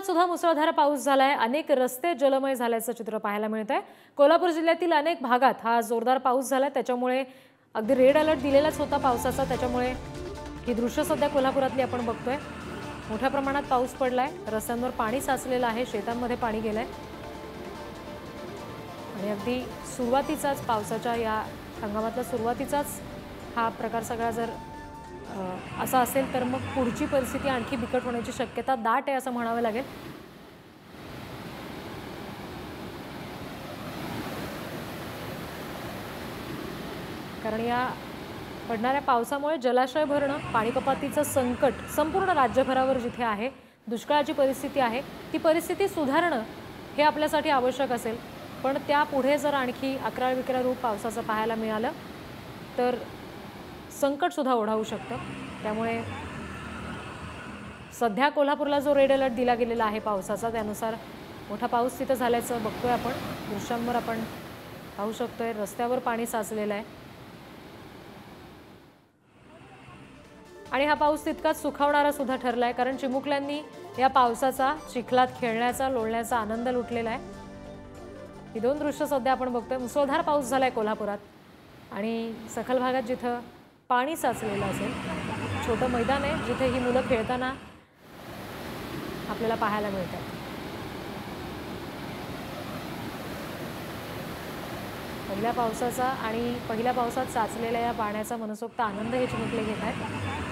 सुद्धा मुसळधार पाऊस झालाय। अनेक रस्ते जलमय झाल्याचं चित्र पाहायला मिळतंय। कोल्हापूर जिल्ह्यातील अनेक भागात हा जोरदार पाऊस झाला, त्याच्यामुळे अगदी रेड अलर्ट दिलेलाच होता पावसाचा। त्याच्यामुळे ही दृश्य सध्या कोल्हापुरातली आपण बघतोय। मोठ्या प्रमाणात पाऊस पडलाय, रस्त्यांवर पाणी साचलेलं आहे, शेतांमध्ये पाणी गेलंय आणि अगदी सुरुवातीचाच पावसाच्या या हंगामातला सुरुवातीचाच हा प्रकार सगळा जर असा असेल तर मग पुढची परिस्थिती आणखी बिकट होण्याची शक्यता दाट आहे असं म्हणावं लागेल। कारण या पडणाऱ्या पावसामुळे जलाशय भरणं, पाणी कपातीचं संकट संपूर्ण राज्यभरावर जिथे आहे, दुष्काळाची परिस्थिती आहे, ती परिस्थिती सुधारणं हे आपल्यासाठी आवश्यक असेल। पण त्यापुढे जर आणखी अकराळ विक्राळ रूप पावसाचं पाहायला मिळालं तर संकट सुद्धा ओढावू शकतं। त्यामुळे सध्या कोल्हापूरला जो रेड अलर्ट दिला गेलेला आहे पावसाचा, त्यानुसार मोठा पाऊस तिथं झाल्याचं बघतोय आपण। दृश्यांवर आपण पाहू शकतोय, रस्त्यावर पाणी साचलेलं आहे आणि हा पाऊस तितकाच सुखावणारा सुद्धा ठरलाय, कारण चिमुकल्यांनी या पावसाचा चिखलात खेळण्याचा, लोळण्याचा आनंद लुटलेला आहे। ही दोन दृश्य सध्या आपण बघतोय। मुसळधार पाऊस झालाय कोल्हापुरात आणि सखल भागात जिथं पाणी साचलेलं असेल, छोटं मैदान आहे जिथे ही मुलं खेळताना आपल्याला पाहायला मिळतात। पहिल्या पावसाचा आणि पहिल्या पावसात साचलेल्या या पाण्याचा मनसोक्त आनंद हे चिमुकले घेत आहेत।